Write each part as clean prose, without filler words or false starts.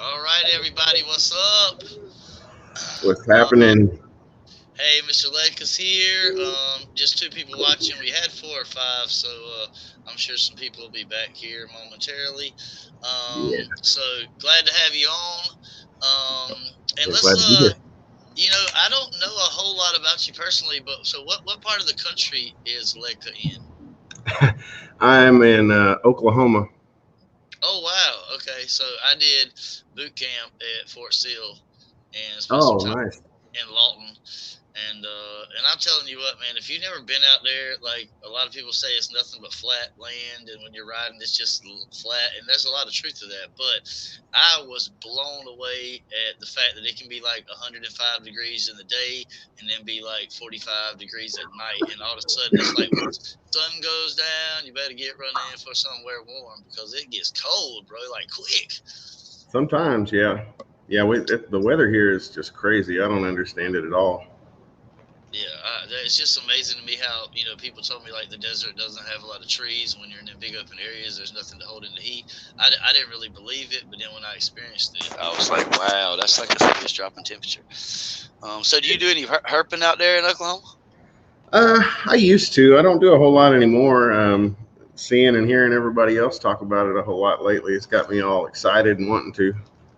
All right, everybody, what's up? What's happening? Hey, Mr. Ledka's here. Just two people watching. We had four or five, so I'm sure some people will be back here momentarily. Yeah, So glad to have you on. And yeah, let's, glad to be here. I don't know a whole lot about you personally, but so what part of the country is Ledka in? I'm in Oklahoma. Oh, wow. Okay, so I did boot camp at Fort Sill and spent some Oh, time nice. in Lawton. And I'm telling you what, man, if you've never been out there, like a lot of people say, it's nothing but flat land, and when you're riding, it's just flat, and there's a lot of truth to that. But I was blown away at the fact that it can be like 105 degrees in the day, and then be like 45 degrees at night, and all of a sudden it's like when the sun goes down, you better get running in for somewhere warm because it gets cold, bro, like quick. Sometimes, yeah, yeah. The weather here is just crazy. I don't understand it at all. Yeah, it's just amazing to me how people told me like the desert doesn't have a lot of trees. When you're in the big open areas, there's nothing to hold in the heat. I didn't really believe it, but then when I experienced it, I was like, wow, that's like the biggest drop in temperature. So do you do any herping out there in Oklahoma? I used to. I don't do a whole lot anymore. Seeing and hearing everybody else talk about it a whole lot lately, it's got me all excited and wanting to.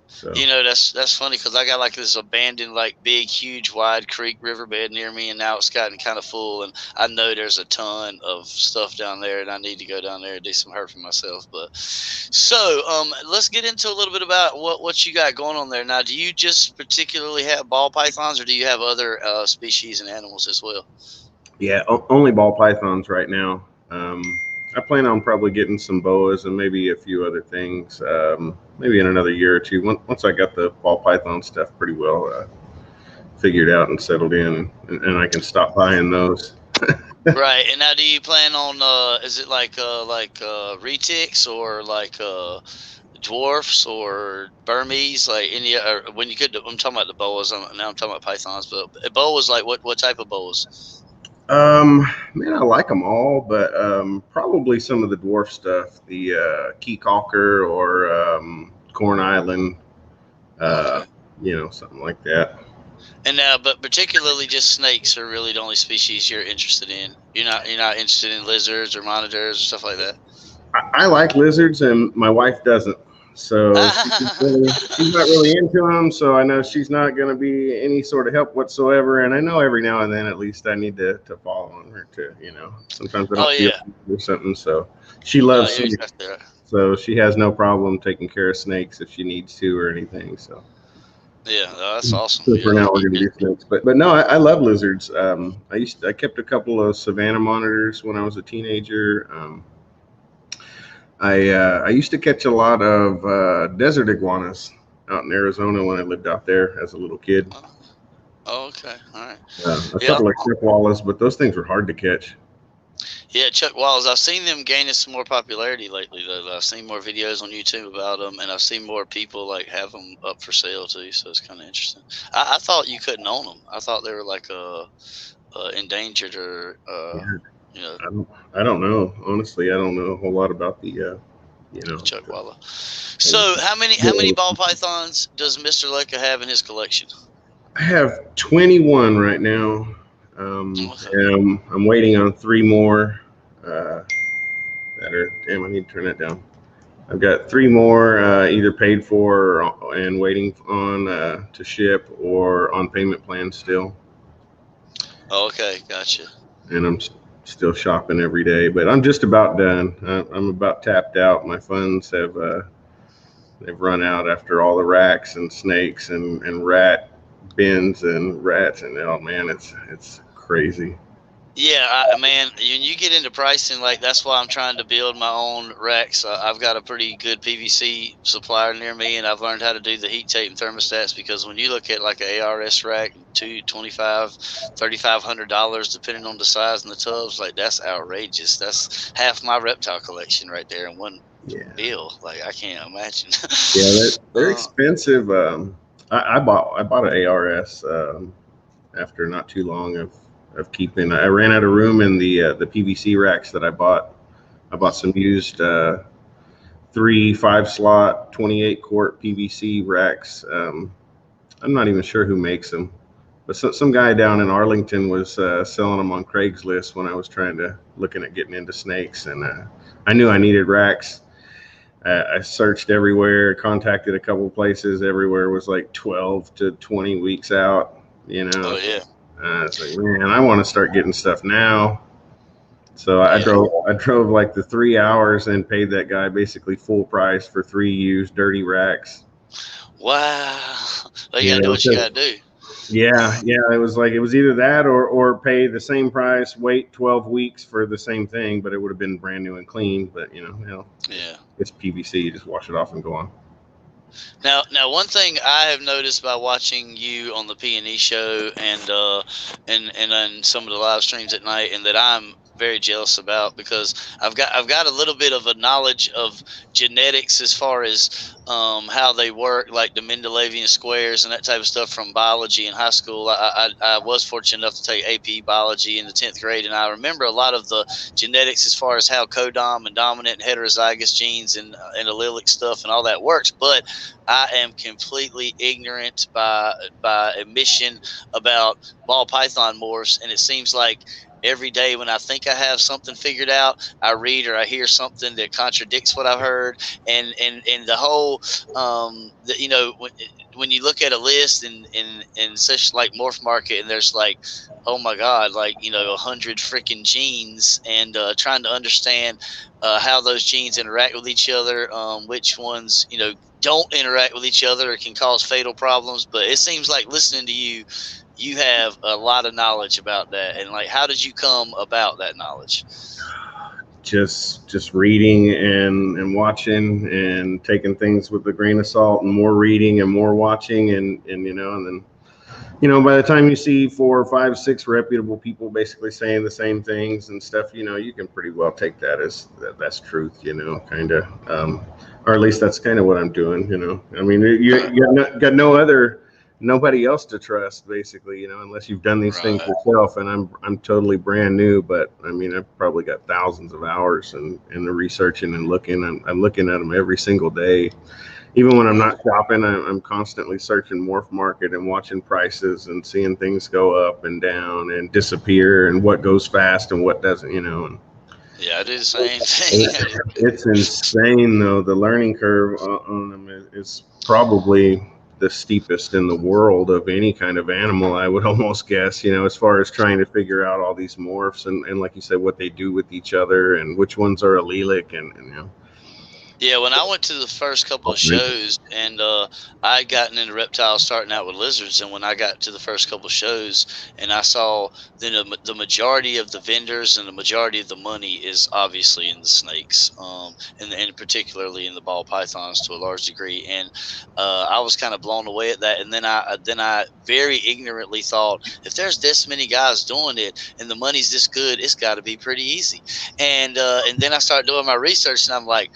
So, That's funny because I got like this abandoned, like big, huge, wide creek riverbed near me, and now it's gotten kind of full. And I know there's a ton of stuff down there, and I need to go down there and do some herping myself. But let's get into a little bit about what you got going on there now. Do you just particularly have ball pythons, or do you have other species and animals as well? yeah, only ball pythons right now. I plan on probably getting some boas and maybe a few other things. Maybe in another year or two. Once I got the ball python stuff pretty well figured out and settled in, and I can stop buying those. Right. And now, do you plan on? Is it like retics or like dwarfs or Burmese, like any, or when you could, I'm talking about the boas. Now I'm talking about pythons, but boas, like what type of boas? Man, I like them all, but probably some of the dwarf stuff, the key caulker or Corn Island, uh, Okay. something like that. And now, but particularly just snakes are really the only species you're interested in. You're not interested in lizards or monitors or stuff like that. I like lizards, and my wife doesn't. So she's not really into them. So I know she's not going to be any sort of help whatsoever. And I know every now and then, at least, I need to follow on her to, sometimes I Oh don't feel yeah. or something. So she No, loves you're snakes. exactly right. So she has no problem taking care of snakes if she needs to or anything. Yeah, no, that's awesome. So for Yeah. now, we're gonna do snakes. But no, I love lizards. I kept a couple of savanna monitors when I was a teenager. I used to catch a lot of desert iguanas out in Arizona when I lived out there as a little kid. Oh, oh, okay. All right. A Yeah. couple of wallas, but those things were hard to catch. Yeah, Chuck Walls. I've seen them gaining some more popularity lately. Though I've seen more videos on YouTube about them, and I've seen more people like have them up for sale too. So it's kind of interesting. I thought you couldn't own them. I thought they were like endangered or Yeah, you know I don't know. Honestly, I don't know a whole lot about Chuck Walla. the, So how many ball pythons does Mister Ledka have in his collection? I have 21 right now. Okay. And I'm waiting on three more that are. Damn, I need to turn that down. I've got three more either paid for and waiting on to ship or on payment plan still. Okay, gotcha. And I'm still shopping every day, but I'm just about done. I'm about tapped out. My funds have they've run out after all the racks and snakes and rat bins and rats and oh man, it's crazy. Yeah, man, when you get into pricing, like that's why I'm trying to build my own racks. I've got a pretty good PVC supplier near me, and I've learned how to do the heat tape and thermostats because when you look at like a ARS rack, $3,500, depending on the size and the tubs, like that's outrageous. That's half my reptile collection right there in one Yeah, bill. Like I can't imagine. yeah, they're uh, expensive. I bought an ARS after not too long of keeping. I ran out of room in the PVC racks that I bought. I bought some used 3 5-slot 28 quart PVC racks. I'm not even sure who makes them, but some guy down in Arlington was selling them on Craigslist when I was looking at getting into snakes, and I knew I needed racks. I searched everywhere, contacted a couple places. Everywhere was like 12 to 20 weeks out. Oh yeah. I was like, man, I want to start getting stuff now. So I Yeah. drove like the 3 hours and paid that guy basically full price for 3 used dirty racks. Wow. Well, you gotta do what you gotta do. Yeah, it was either that or pay the same price, wait 12 weeks for the same thing, but it would have been brand new and clean. But Yeah. it's PVC, you just wash it off and go on. Now, one thing I have noticed by watching you on the P&E show and on some of the live streams at night, and that I'm very jealous about, because I've got a little bit of a knowledge of genetics as far as how they work, like the Mendelevian squares and that type of stuff from biology in high school. I was fortunate enough to take AP biology in the 10th grade, and I remember a lot of the genetics as far as how codom and dominant and heterozygous genes and allelic stuff and all that works, but I am completely ignorant by admission about ball python morphs, and it seems like every day when I think I have something figured out, I read or I hear something that contradicts what I've heard, and the whole when you look at a list in such like Morph Market, and there's like, oh my god, like 100 freaking genes, and trying to understand how those genes interact with each other, which ones don't interact with each other or can cause fatal problems. But it seems like listening to you have a lot of knowledge about that. And like, how did you come about that knowledge? Just reading and watching and taking things with a grain of salt, and more reading and more watching, and then by the time you see 4, 5, 6 reputable people basically saying the same things and stuff, you can pretty well take that as that's truth, kind of, or at least that's kind of what I'm doing. I mean, you got nobody else to trust, basically, unless you've done these things yourself. And I'm totally brand new, but I mean, I've probably got thousands of hours in the researching and looking. I'm looking at them every single day. Even when I'm not shopping, I'm constantly searching Morph Market and watching prices and seeing things go up and down and disappear, and what goes fast and what doesn't, And yeah, I do the same thing. It's insane, though. The learning curve on them is probably the steepest in the world of any kind of animal, I would almost guess, as far as trying to figure out all these morphs and like you said, what they do with each other and which ones are allelic and Yeah, when I went to the first couple of shows, and I had gotten into reptiles starting out with lizards, and when I got to the first couple of shows and I saw the majority of the vendors and the majority of the money is obviously in the snakes, and particularly in the ball pythons to a large degree, and I was kind of blown away at that. And then I very ignorantly thought, if there's this many guys doing it and the money's this good, it's got to be pretty easy. And then I started doing my research, and I'm like,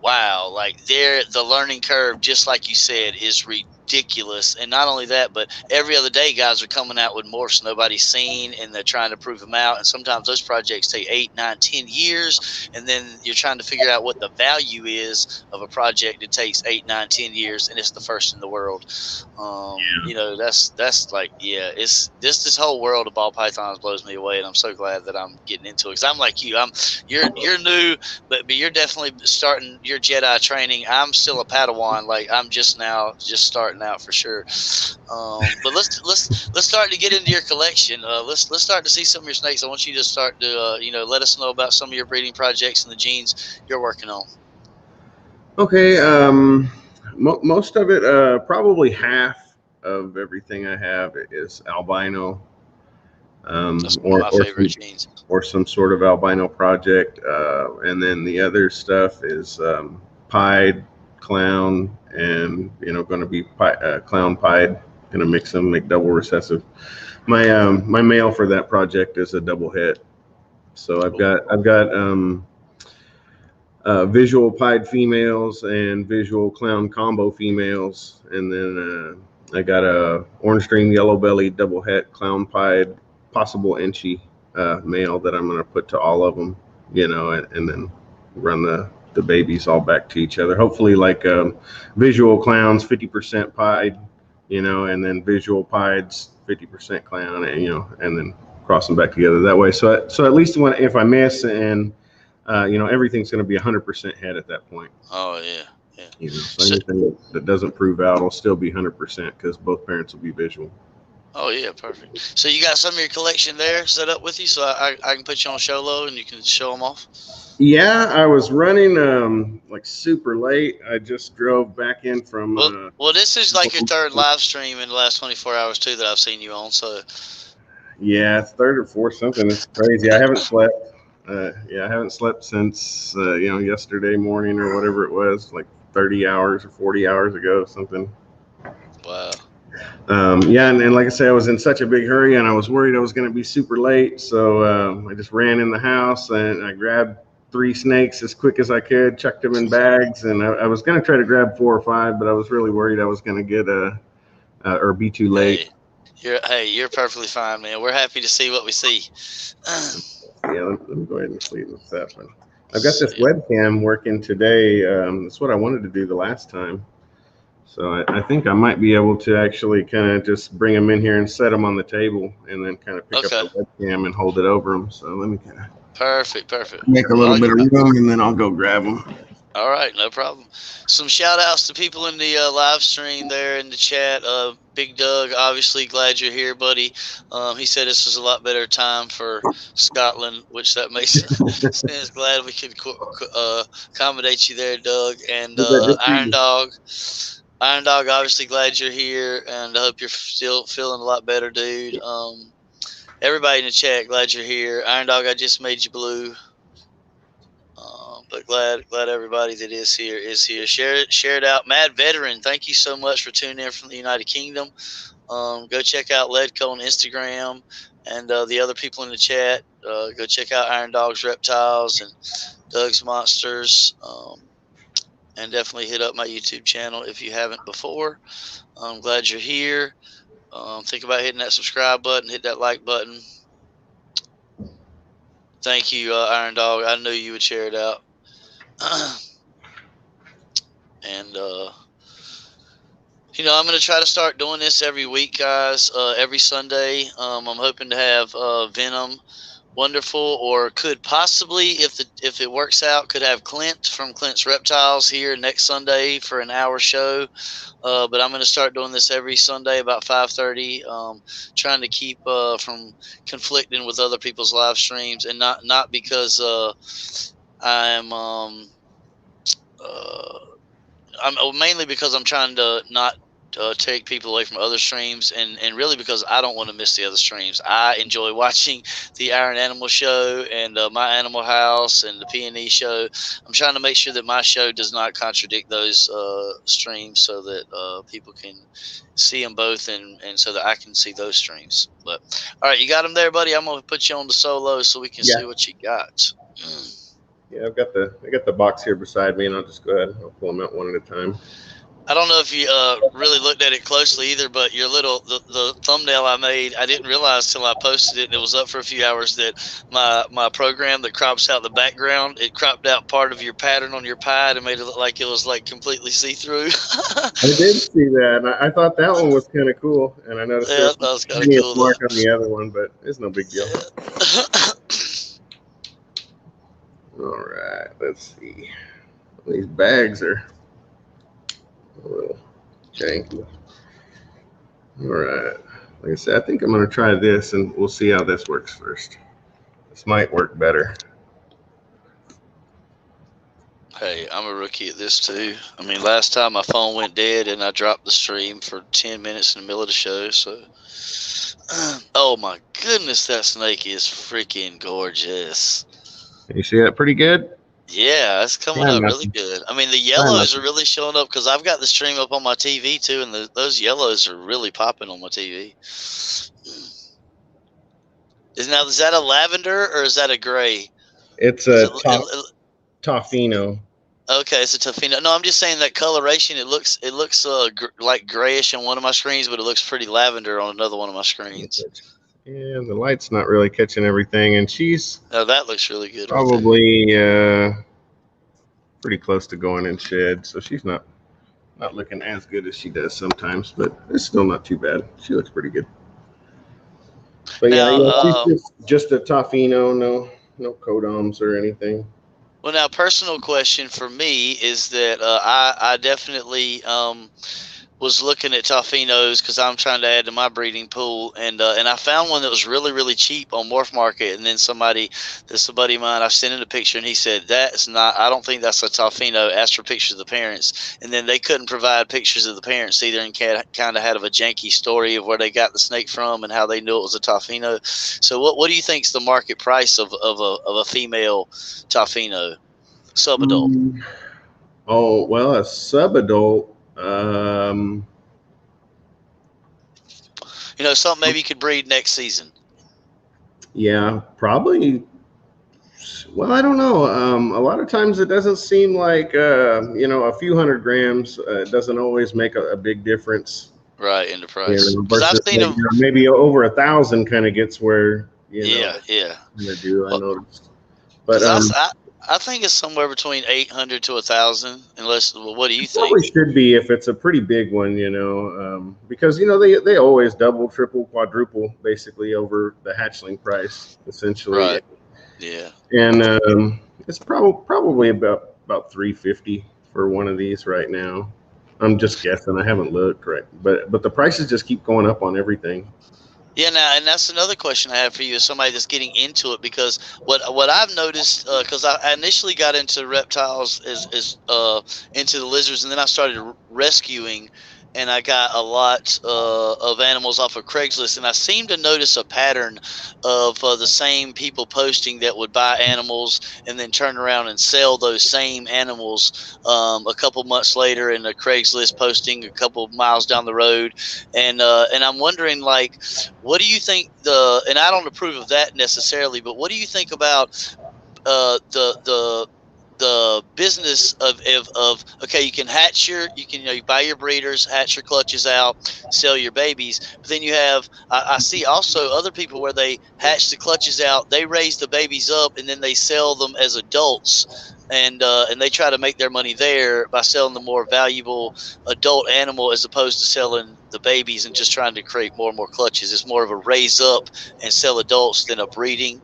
wow, like the learning curve, just like you said, is ridiculous. And not only that, but every other day guys are coming out with morphs nobody's seen, and they're trying to prove them out. And sometimes those projects take 8, 9, 10 years, and then you're trying to figure out what the value is of a project that takes 8, 9, 10 years, and it's the first in the world. That's like, yeah, it's this whole world of ball pythons blows me away, and I'm so glad that I'm getting into it, because I'm like you, you're new, but you're definitely starting your Jedi training. I'm still a Padawan, like I'm just starting out for sure. But let's start to get into your collection. Let's start to see some of your snakes. I want you to start to let us know about some of your breeding projects and the genes you're working on. Okay, most of it, probably half of everything I have is albino. That's one of my favorite genes. Or some sort of albino project, and then the other stuff is pied, clown, and going to be clown pied. Going to mix them, make double recessive. My male for that project is a double het. So I've got visual pied females and visual clown combo females, and then I got a orange dream yellow belly double het clown pied possible inchy male that I'm going to put to all of them, and then run the the babies all back to each other. Hopefully, like visual clowns, 50% pied, and then visual pieds, 50% clown, and then cross them back together that way. So at least if I miss and everything's going to be 100% head at that point. Oh yeah. Yeah. So anything that doesn't prove out will still be 100% because both parents will be visual. Oh yeah, perfect. So you got some of your collection there set up with you, so I can put you on show low and you can show them off. Yeah, I was running like super late. I just drove back in from. Well, this is like your third live stream in the last 24 hours too that I've seen you on. So. Yeah, it's third or fourth something. It's crazy. I haven't slept. I haven't slept since yesterday morning or whatever it was, like 30 hours or 40 hours ago, something. Wow. And like I say, I was in such a big hurry and I was worried I was going to be super late. So I just ran in the house and I grabbed 3 snakes as quick as I could, chucked them in bags. And I was going to try to grab 4 or 5, but I was really worried I was going to get or be too late. You're perfectly fine, man. We're happy to see what we see. Yeah, let me go ahead and clean this up. I've got this webcam working today. That's what I wanted to do the last time. So I think I might be able to actually kind of just bring them in here and set them on the table and then kind of pick up the webcam and hold it over them. So let me kind of perfect make a little bit of room and then I'll go grab them. All right, no problem. Some shout outs to people in the live stream there in the chat. Big Doug, obviously glad you're here, buddy. He said this was a lot better time for Scotland, which that makes sense. Glad we could accommodate you there, Doug. And Iron Dog, obviously glad you're here, and I hope you're still feeling a lot better, dude. Everybody in the chat, glad you're here. Iron Dog, I just made you blue. But glad everybody that is here. Share it out. Mad Veteran, thank you so much for tuning in from the United Kingdom. Go check out Ledka on Instagram, and the other people in the chat. Go check out Iron Dog's Reptiles and Doug's Monsters, and definitely hit up my YouTube channel if you haven't before. I'm glad you're here. Think about hitting that subscribe button, hit that like button. Thank you, Iron Dog. I knew you would share it out. And I'm going to try to start doing this every week, guys. Every Sunday. I'm hoping to have Venom, Wonderful, or could possibly, if it works out, could have Clint from Clint's Reptiles here next Sunday for an hour show. But I'm going to start doing this every Sunday about 5:30. Trying to keep from conflicting with other people's live streams, and not because I'm mainly because I'm trying to not take people away from other streams, and really because I don't want to miss the other streams. I enjoy watching the Iron Animal Show and My Animal House and the P&E show. I'm trying to make sure that my show does not contradict those streams, so that people can see them both, and so that I can see those streams. But all right, you got them there, buddy. I'm gonna put you on the solo so we can see what you got. Yeah, I got the box here beside me, and I'll just go ahead and I'll pull them out one at a time. I don't know if you really looked at it closely either, but your the thumbnail I made, I didn't realize till I posted it, and it was up for a few hours, that my program that crops out the background, it cropped out part of your pattern on your pie and made it look like it was like completely see-through. I did see that, and I thought that one was kind of cool, and I noticed that was kind of cool. Mark on the other one, but it's no big deal. All right, let's see. These bags are a little janky. All right. Like I said, I think I'm going to try this, and we'll see how this works first. This might work better. Hey, I'm a rookie at this too. I mean, last time my phone went dead and I dropped the stream for 10 minutes in the middle of the show. So, oh my goodness, that snake is freaking gorgeous. You see that pretty good? Yeah, it's coming up really good. I mean, the yellows are really showing up because I've got the stream up on my TV too, and those yellows are really popping on my TV. Is that a lavender or is that a gray? It's a Toffino. Okay, it's a Toffino. No, I'm just saying that coloration. It looks like grayish on one of my screens, but it looks pretty lavender on another one of my screens. Yeah, the light's not really catching everything, and she's that looks really good. Probably pretty close to going in shed, so she's not looking as good as she does sometimes, but it's still not too bad. She looks pretty good. But yeah, Now, yeah, she's just a Tofino, no codoms or anything. well, now, personal question for me is that I definitely was looking at Tofino's because I'm trying to add to my breeding pool, and I found one that was really cheap on Morph Market, and then this a buddy of mine, I sent him a picture, and he said that's not. I don't think that's a Tofino. Asked for pictures of the parents, and then they couldn't provide pictures of the parents either, and kind of had a janky story of where they got the snake from and how they knew it was a Tofino. So what do you think is the market price of a female Tofino subadult? Mm. Oh well, a subadult. Something maybe you could breed next season. Yeah, probably. Well, I don't know. A lot of times it doesn't seem like a few hundred grams doesn't always make a big difference. Right, in the price. Because I've Versus seen them. maybe over 1,000 kind of gets where Yeah. kind of do. I noticed, but Because I think it's somewhere between 800 to 1,000. Unless, well, what do you it think? probably should be if it's a pretty big one, because they always double, triple, quadruple basically over the hatchling price essentially. Right. Yeah. And it's probably about 350 for one of these right now. I'm just guessing. I haven't looked right, but the prices just keep going up on everything. Yeah, now, and that's another question I have for you as somebody that's getting into it, because what I've noticed, because I initially got into reptiles as into the lizards, and then I started rescuing, and I got a lot of animals off of Craigslist, and I seem to notice a pattern of the same people posting that would buy animals and then turn around and sell those same animals a couple months later in a Craigslist posting a couple of miles down the road, and I'm wondering, like, what do you think and I don't approve of that necessarily, but what do you think about the business of okay, you can you buy your breeders, hatch your clutches out, sell your babies, but then you have I see also other people where they hatch the clutches out, they raise the babies up, and then they sell them as adults, and they try to make their money there by selling the more valuable adult animal as opposed to selling the babies and just trying to create more and more clutches. It's more of a raise up and sell adults than a breeding.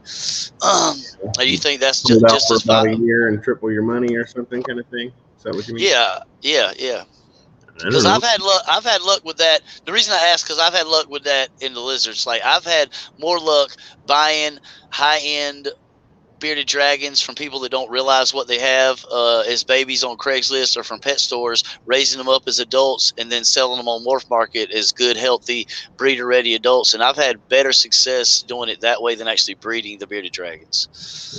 Do you think that's Hold out just for as about a fine? year and triple your money or something kind of thing. Is that what you mean? Yeah. I don't Because know. I've had luck with that. The reason I ask, because I've had luck with that in the lizards. Like, I've had more luck buying high end bearded dragons from people that don't realize what they have as babies on Craigslist or from pet stores, raising them up as adults and then selling them on Morph Market as good, healthy, breeder ready adults. And I've had better success doing it that way than actually breeding the bearded dragons.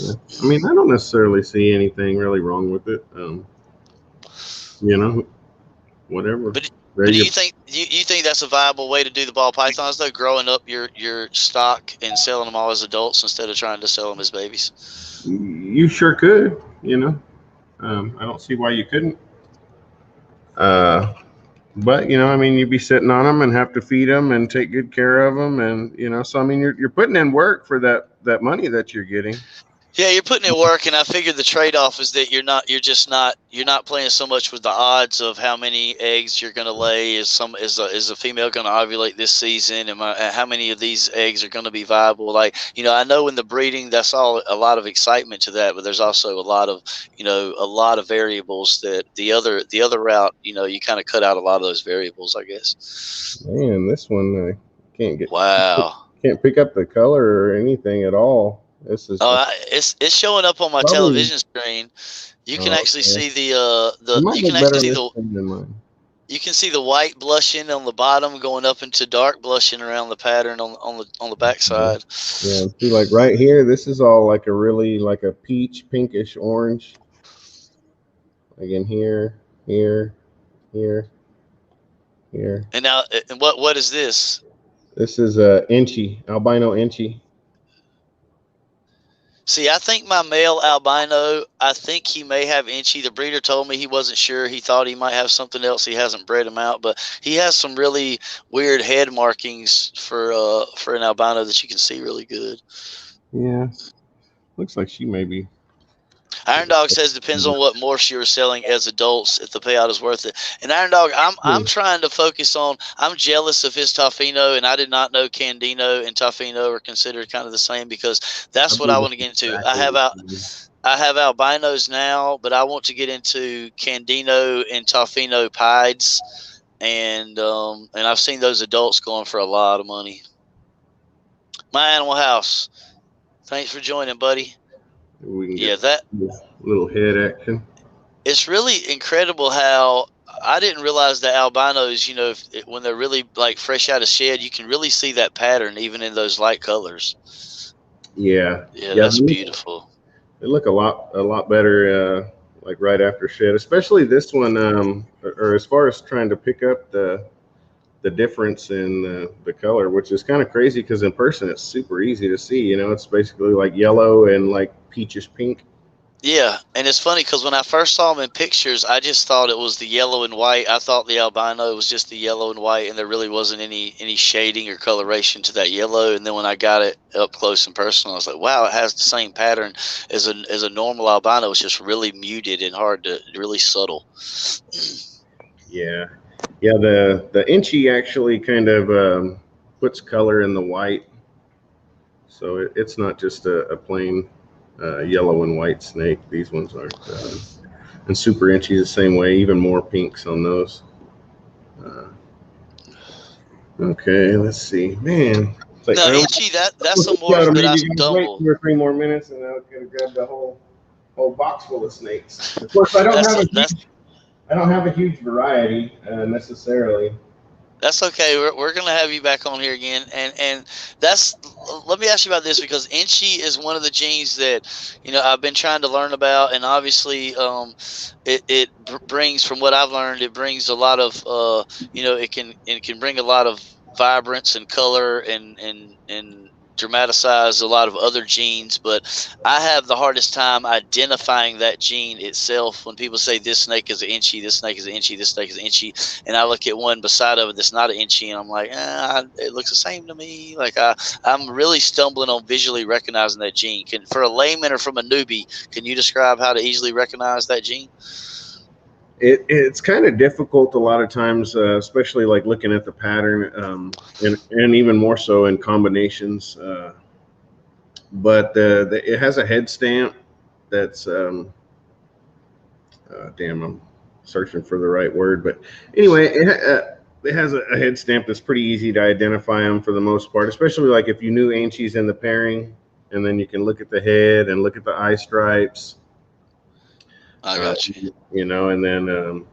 Yeah. I mean, I don't necessarily see anything really wrong with it. You know, whatever. But There but do you you think you think that's a viable way to do the ball pythons, though, growing up your stock and selling them all as adults instead of trying to sell them as babies? you sure could. I don't see why you couldn't. Uh, but I mean, you'd be sitting on them and have to feed them and take good care of them, and so I mean, you're putting in work for that money that you're getting. Yeah, you're putting in work, and I figured the trade-off is that you're not playing so much with the odds of how many eggs you're going to lay. Is a female going to ovulate this season? How many of these eggs are going to be viable? Like, I know in the breeding, that's all a lot of excitement to that, but there's also a lot of variables that the other route, you kind of cut out a lot of those variables, I guess. Man, this one can't get Wow. can't pick up the color or anything at all. This is just It's showing up on my probably. television screen. You can actually Okay. see It might you can look actually better see this thing than mine. you can see the white blushing on the bottom going up into dark blushing around the pattern on the backside. Yeah, see, like right here, this is all like a really like a peach, pinkish orange. Like in here, here, here, here. And now, and what is this? This is a inchy, albino inchy. See, I think my male albino, I think he may have inchy. The breeder told me he wasn't sure. He thought he might have something else. He hasn't bred him out, but he has some really weird head markings for an albino that you can see really good. Yeah, looks like she may be Iron Dog says depends on what morphs you're selling as adults if the payout is worth it. And Iron Dog, I'm trying to focus on. I'm jealous of his Tofino, and I did not know Candino and Tofino are considered kind of the same because that's what I want to get into. I have albinos now, but I want to get into Candino and Tofino pieds, and I've seen those adults going for a lot of money. My Animal House, thanks for joining, buddy. We can get that little head action. It's really incredible how I didn't realize that albinos, you know, when they're really like fresh out of shed, you can really see that pattern even in those light colors. Yeah, that's beautiful. They look a lot better, like right after shed, especially this one. Or as far as trying to pick up the difference in the color, which is kind of crazy because in person it's super easy to see. You know, it's basically like yellow and like peachish pink. Yeah, and it's funny because when I first saw them in pictures, I just thought it was the yellow and white. I thought the albino was just the yellow and white, and there really wasn't any shading or coloration to that yellow. And then when I got it up close and personal, I was like, wow, it has the same pattern as a normal albino. It's just really muted and really subtle. Yeah, the Inchy actually kind of puts color in the white, so it's not just a plain yellow and white snake. These ones aren't. And Super Inchy the same way, even more pinks on those. Okay, let's see. Man, it's like, no, Inchy, that's a morph that I stumble. Wait 2 or 3 more minutes, and I was going to grab the whole box full of snakes. Of course, I don't have a huge variety necessarily. That's okay. We're going to have you back on here again. And let me ask you about this because Inchy is one of the genes that, you know, I've been trying to learn about. And obviously it brings, from what I've learned, it brings a lot of, you know, it can bring a lot of vibrance and color and dramatize a lot of other genes, but I have the hardest time identifying that gene itself. When people say this snake is an Inchy, this snake is an Inchy, this snake is an Inchy, and I look at one beside of it that's not an Inchy, and I'm like, it looks the same to me. Like I'm really stumbling on visually recognizing that gene. For a layman or from a newbie, can you describe how to easily recognize that gene? It's kind of difficult a lot of times, especially like looking at the pattern, and even more so in combinations. But it has a head stamp that's damn, I'm searching for the right word. But anyway, it has a head stamp that's pretty easy to identify them for the most part, especially like if you knew Ainchies in the pairing, and then you can look at the head and look at the eye stripes. I got you. You know, and then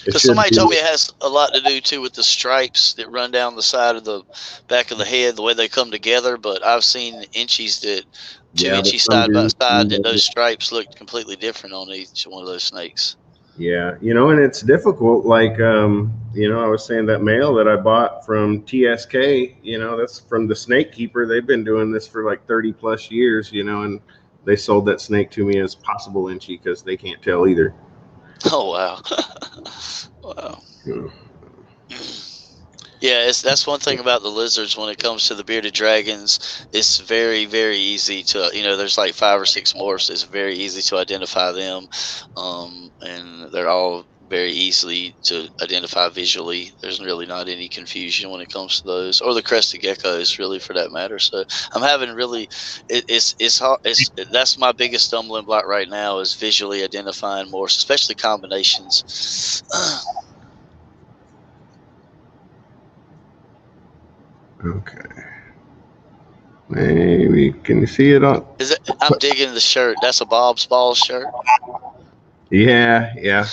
because somebody told me it has a lot to do too with the stripes that run down the side of the back of the head, the way they come together. But I've seen Inchies that two Inchies side by side that those stripes look completely different on each one of those snakes. Yeah, you know, and it's difficult. Like, you know, I was saying that male that I bought from TSK, you know, that's from the Snake Keeper. They've been doing this for like 30 plus years, you know, and they sold that snake to me as possible Inchy because they can't tell either. Oh, wow. Wow. Yeah, that's one thing about the lizards when it comes to the bearded dragons. It's very, very easy to, you know, there's like 5 or 6 morphs. It's very easy to identify them, and they're all very easy to identify visually. There's really not any confusion when it comes to those, or the crested geckos, really, for that matter. So I'm having really, it's hard. That's my biggest stumbling block right now is visually identifying morphs, especially combinations. Okay. Maybe can you see it on? I'm digging the shirt. That's a Bob's Balls shirt. Yeah, yeah.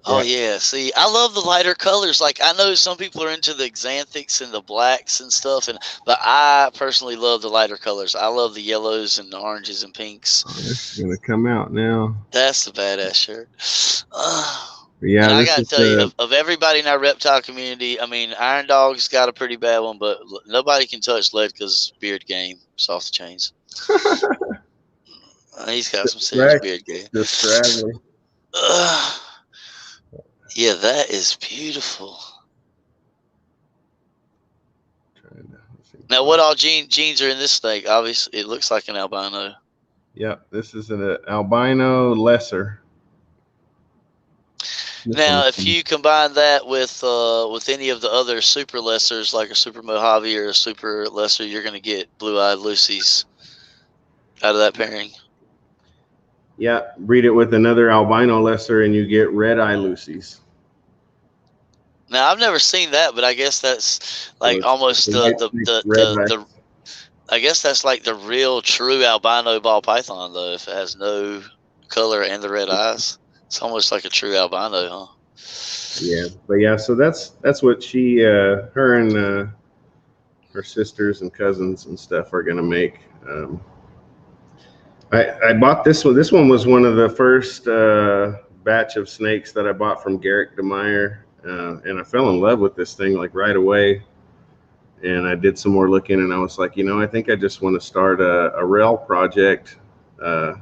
Oh yeah. See, I love the lighter colors. Like I know some people are into the xanthics and the blacks and stuff, but I personally love the lighter colors. I love the yellows and the oranges and pinks. Oh, it's gonna come out now. That's the badass shirt. Yeah, and I gotta tell you, of everybody in our reptile community, I mean, Iron Dog's got a pretty bad one, but nobody can touch Ledka's beard game. It's off the chains. He's got some serious beard game. Yeah, that is beautiful. Now, what all genes are in this snake? Obviously, it looks like an albino. Yep, this is an albino lesser. This Now, one. if you combine that with any of the other super lessers, like a super Mojave or a super lesser, you're going to get blue-eyed Lucy's out of that pairing. Yeah, breed it with another albino lesser, and you get red eye Lucy's. Now, I've never seen that, but I guess that's So like it's almost a white snake, red eye. the I guess that's like the real true albino ball python, though. If it has no color and the red eyes, it's almost like a true albino, huh? Yeah, but yeah, so that's what she, her and her sisters and cousins and stuff are gonna make. I bought this one. This one was one of the first batch of snakes that I bought from Garrick DeMeyer, and I fell in love with this thing like right away. And I did some more looking, and I was like, I think I just want to start a rail project. Uh,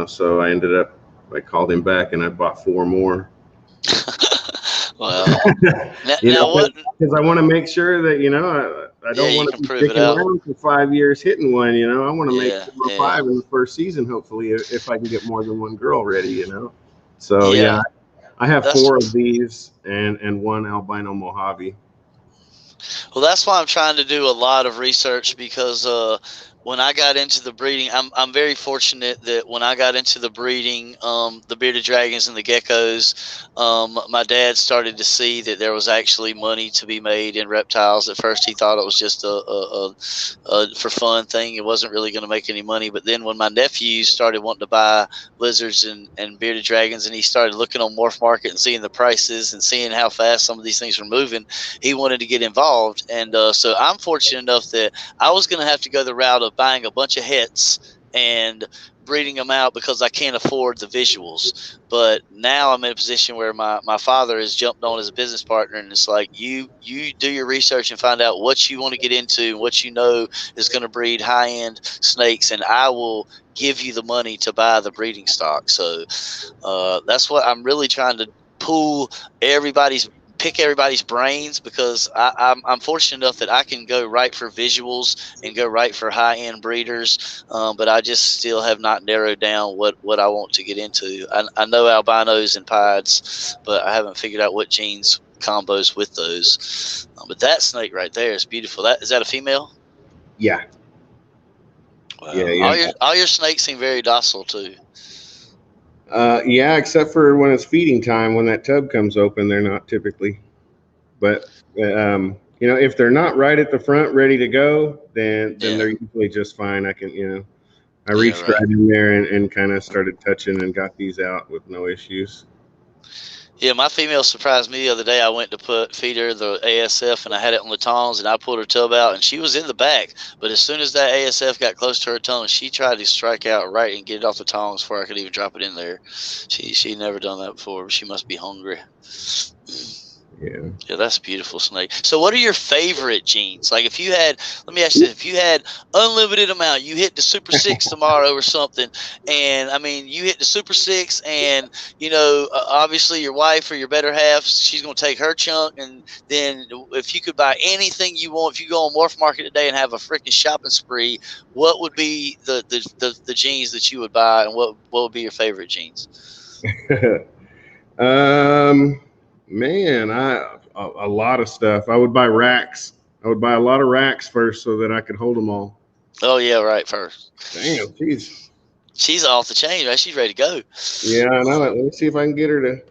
so I ended up, I called him back, and I bought four more. Well, now what? Because I want to make sure that I Yeah, don't you want can to be prove it sticking out. around for 5 years hitting one. I want to make Yeah, 4 or 5 in the first season, hopefully, if I can get more than one girl ready. So yeah, yeah. I have That's four of these and one albino Mojave. Well, that's why I'm trying to do a lot of research because when I got into the breeding, I'm very fortunate that when I got into the breeding, the bearded dragons and the geckos, my dad started to see that there was actually money to be made in reptiles. At first, he thought it was just a for fun thing. It wasn't really going to make any money. But then when my nephews started wanting to buy lizards and bearded dragons, and he started looking on Morph Market and seeing the prices and seeing how fast some of these things were moving, he wanted to get involved. And so I'm fortunate enough that I was going to have to go the route of buying a bunch of hets and breeding them out because I can't afford the visuals. But now I'm in a position where my father has jumped on as a business partner, and it's like you do your research and find out what you want to get into and what you know is going to breed high end snakes, and I will give you the money to buy the breeding stock. So that's what I'm really trying to pull everybody's pick everybody's brains because I'm fortunate enough that I can go right for visuals and go right for high end breeders, but I just still have not narrowed down what I want to get into. I know albinos and pieds, but I haven't figured out what genes combos with those. But that snake right there is beautiful. That is that a female? Yeah, yeah, Wow, yeah. all your snakes seem very docile too. Yeah, except for when it's feeding time, when that tub comes open, they're not typically. But if they're not right at the front, ready to go, then Yeah, they're usually just fine. I can, I yeah, reached right right. in there and kind of started touching and got these out with no issues. Yeah, my female surprised me the other day. I went to feed her the ASF, and I had it on the tongs, and I pulled her tub out, and she was in the back. But as soon as that ASF got close to her tongue, she tried to strike out right and get it off the tongs before I could even drop it in there. She never done that before, but she must be hungry. Yeah. Yeah, that's a beautiful snake. So, what are your favorite genes? Like, if you had, let me ask you this: if you had unlimited amount, you hit the Super Six tomorrow or something, and I mean, you hit the Super Six, and obviously your wife or your better half, she's gonna take her chunk, and then if you could buy anything you want, if you go on Morph Market today and have a freaking shopping spree, what would be the genes that you would buy, and what would be your favorite genes? um, man, a lot of stuff. I would buy racks. I would buy a lot of racks first so that I could hold them all. Oh yeah, right. First, Damn, jeez. she's off the chain, right? She's ready to go. Yeah, I know. Let me see if I can get her to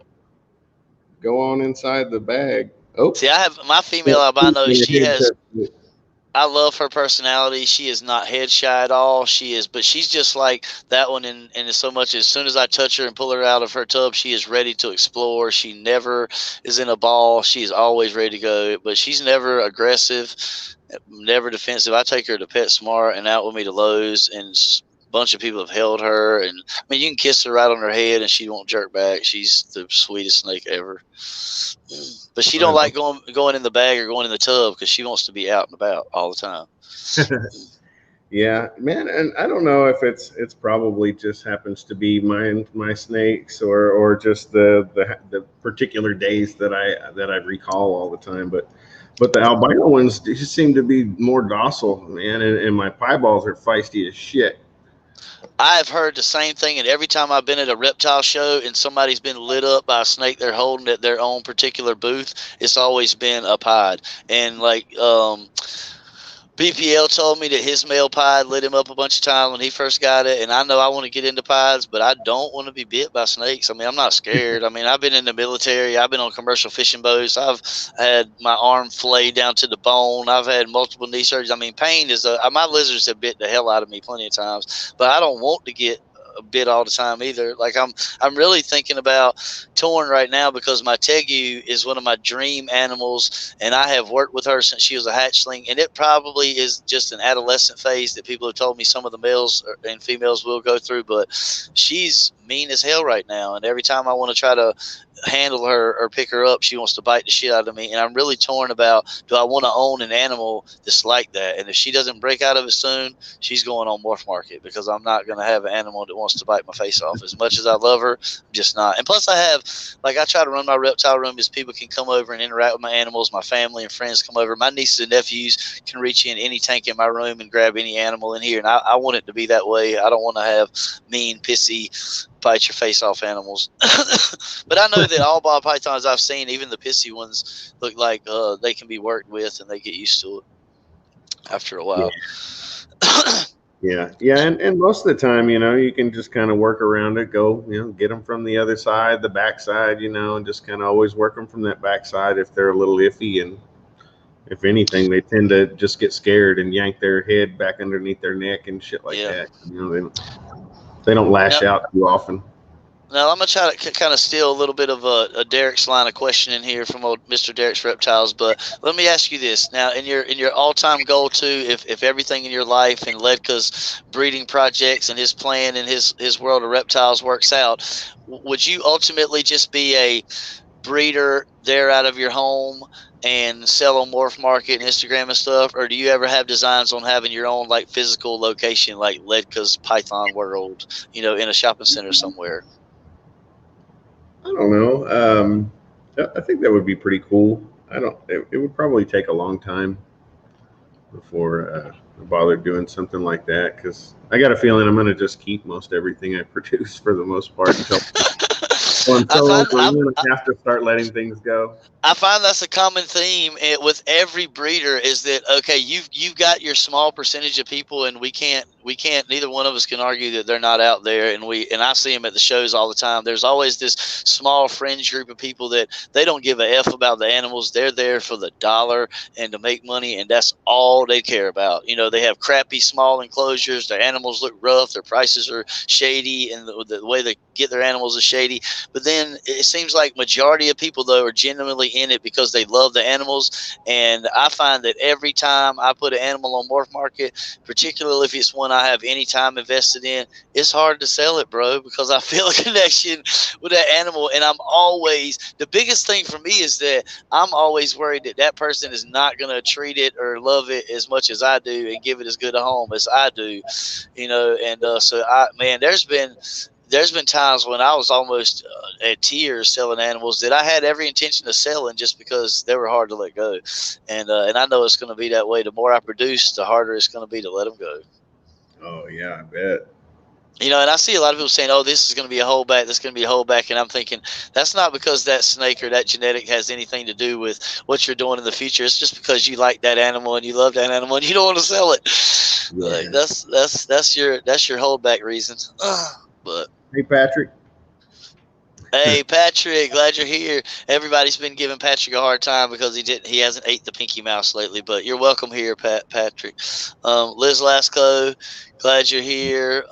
go on inside the bag. Oh, See, I have my female albino. She has. I love her personality. She is not head shy at all. She is, but she's just like that one. And so much as soon as I touch her and pull her out of her tub, she is ready to explore. She never is in a ball. She is always ready to go. But she's never aggressive, never defensive. I take her to PetSmart and out with me to Lowe's, and a bunch of people have held her. And I mean, you can kiss her right on her head, and she won't jerk back. She's the sweetest snake ever. But she don't like going in the bag or going in the tub because she wants to be out and about all the time. Yeah, man, and I don't know if it's probably just happens to be my snakes or just the particular days that I recall all the time, but the albino ones just seem to be more docile, man, and my pieballs are feisty as shit. I've heard the same thing, and every time I've been at a reptile show and somebody's been lit up by a snake they're holding at their own particular booth, it's always been a pied. And like BPL told me that his male pied lit him up a bunch of times when he first got it, and I know I want to get into pieds, but I don't want to be bit by snakes. I mean, I'm not scared. I mean, I've been in the military. I've been on commercial fishing boats. I've had my arm flayed down to the bone. I've had multiple knee surgeries. I mean, pain is my lizards have bit the hell out of me plenty of times, but I don't want to get bit all the time either. Like I'm really thinking about torn right now because my tegu is one of my dream animals, and I have worked with her since she was a hatchling, and it probably is just an adolescent phase that people have told me some of the males and females will go through, but she's mean as hell right now, and every time I want to try to handle her or pick her up, she wants to bite the shit out of me, and I'm really torn about, do I want to own an animal that's like that? And if she doesn't break out of it soon, she's going on Morph Market, because I'm not going to have an animal that wants to bite my face off. As much as I love her, I'm just not. And plus I have, like, I try to run my reptile room as people can come over and interact with my animals. My family and friends come over. My nieces and nephews can reach in any tank in my room and grab any animal in here, and I want it to be that way. I don't want to have mean, pissy, bite your face off animals. But I know that all ball pythons I've seen, even the pissy ones, look like they can be worked with, and they get used to it after a while. Yeah, and most of the time, you can just kind of work around it, go, get them from the other side, the back side, and just kind of always work them from that back side if they're a little iffy. And if anything, they tend to just get scared and yank their head back underneath their neck and shit like that. They don't lash out too often. Now, I'm going to try to kind of steal a little bit of a Derek's line of questioning here from old Mr. Derek's Reptiles, but let me ask you this. Now, in your all-time goal, too, if everything in your life and Ledka's breeding projects and his plan and his world of reptiles works out, would you ultimately just be a breeder there out of your home and sell on Morph Market and Instagram and stuff, or do you ever have designs on having your own, like, physical location like Ledka's Python World, in a shopping center somewhere? I don't know. I think that would be pretty cool. It would probably take a long time before I bothered doing something like that, because I got a feeling I'm going to just keep most everything I produce for the most part until I'm going to have to start letting things go. I find that's a common theme with every breeder, is that, okay, you've got your small percentage of people, and we can't neither one of us can argue that they're not out there, and I see them at the shows all the time. There's always this small fringe group of people that they don't give a F about the animals. They're there for the dollar and to make money, and that's all they care about. They have crappy small enclosures, their animals look rough, their prices are shady, and the way they get their animals is shady. But then it seems like majority of people, though, are genuinely in it because they love the animals. And I find that every time I put an animal on Morph Market, particularly if it's one I have any time invested in, it's hard to sell it, bro, because I feel a connection with that animal. And the biggest thing for me is that I'm always worried that that person is not going to treat it or love it as much as I do and give it as good a home as I do, and so there's been times when I was almost at tears selling animals that I had every intention of selling just because they were hard to let go. And I know it's going to be that way. The more I produce, the harder it's going to be to let them go. Oh, yeah, I bet. And I see a lot of people saying, oh, this is going to be a holdback, this is going to be a holdback. And I'm thinking, that's not because that snake or that genetic has anything to do with what you're doing in the future. It's just because you like that animal and you love that animal and you don't want to sell it. Yeah. Like, that's your holdback reason. But hey, Patrick. Hey, Patrick, glad you're here. Everybody's been giving Patrick a hard time because he hasn't ate the Pinky Mouse lately, but you're welcome here, Patrick. Liz Lasco, glad you're here.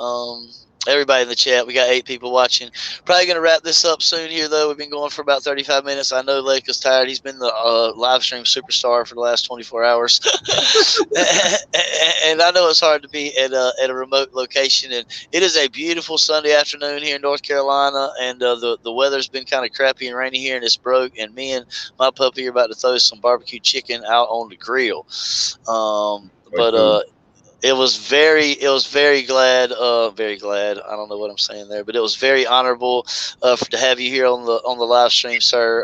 Everybody in the chat, we got 8 people watching. Probably going to wrap this up soon here, though. We've been going for about 35 minutes. I know Ledka's tired. He's been the live stream superstar for the last 24 hours. And I know it's hard to be at a remote location. And it is a beautiful Sunday afternoon here in North Carolina. And the weather's been kind of crappy and rainy here, and it's broke. And me and my puppy are about to throw some barbecue chicken out on the grill. it was very glad, very glad. I don't know what I'm saying there, but it was very honorable to have you here on the live stream, sir.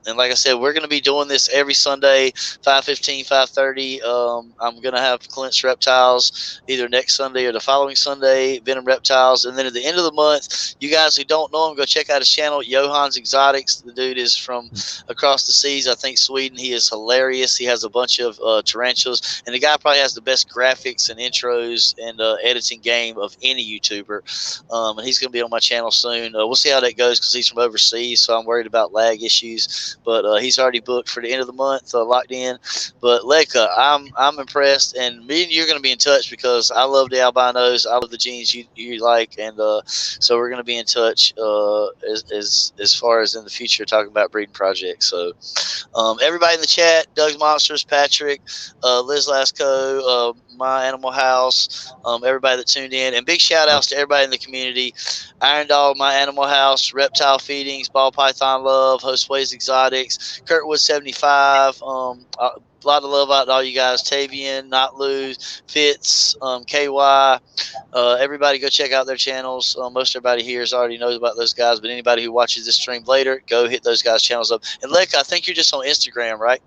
And like I said, we're going to be doing this every Sunday, 5:15, 5:30. I'm going to have Clint's Reptiles either next Sunday or the following Sunday, Venom Reptiles, and then at the end of the month, you guys who don't know him, go check out his channel, Johan's Exotics. The dude is from across the seas, I think Sweden. He is hilarious. He has a bunch of tarantulas, and the guy probably has the best graphics and intros and editing game of any YouTuber. And he's going to be on my channel soon. We'll see how that goes because he's from overseas, so I'm worried about lag issues. But he's already booked for the end of the month, locked in. But Ledka, I'm impressed, and me and you're going to be in touch because I love the albinos. I love the genes you like, and so we're going to be in touch as far as in the future talking about breeding projects. So everybody in the chat, Doug's Monsters, Patrick, Liz Lasco, My Animal House, everybody that tuned in, and big shout outs to everybody in the community. Iron Dog, My Animal House, Reptile Feedings, Ball Python Love, Host Ways Exotics, Kurtwood 75, a lot of love out to all you guys. Tavian, Not Lose, Fitz, KY. Everybody go check out their channels. Most everybody here already knows about those guys, but anybody who watches this stream later, go hit those guys' channels up. And Ledka, I think you're just on Instagram, right?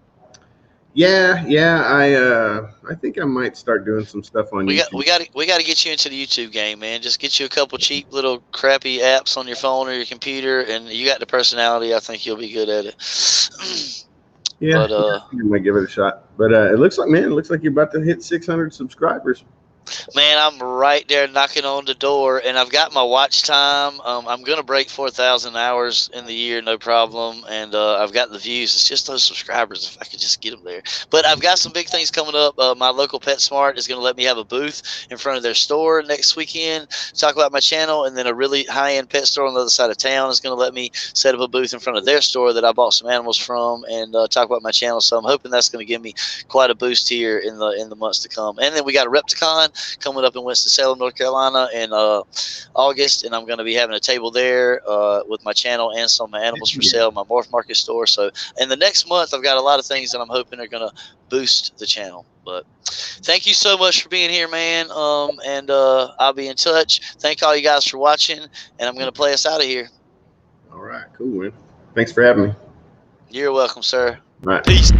Yeah. I think I might start doing some stuff on YouTube. We got to get you into the YouTube game, man. Just get you a couple cheap little crappy apps on your phone or your computer, and you got the personality. I think you'll be good at it. Yeah, I might give it a shot. But it looks like you're about to hit 600 subscribers. Man, I'm right there knocking on the door, and I've got my watch time. I'm going to break 4,000 hours in the year, no problem, and I've got the views. It's just those subscribers, if I could just get them there. But I've got some big things coming up. My local PetSmart is going to let me have a booth in front of their store next weekend, talk about my channel, and then a really high-end pet store on the other side of town is going to let me set up a booth in front of their store that I bought some animals from and talk about my channel. So I'm hoping that's going to give me quite a boost here in the months to come. And then we got a Repticon coming up in Winston-Salem, North Carolina in August, and I'm going to be having a table there with my channel and some of my animals for sale, my Morph Market store. So in the next month, I've got a lot of things that I'm hoping are going to boost the channel. But thank you so much for being here, man, and I'll be in touch. Thank all you guys for watching, and I'm going to play us out of here. All right, cool, man. Thanks for having me. You're welcome, sir. All right. Peace.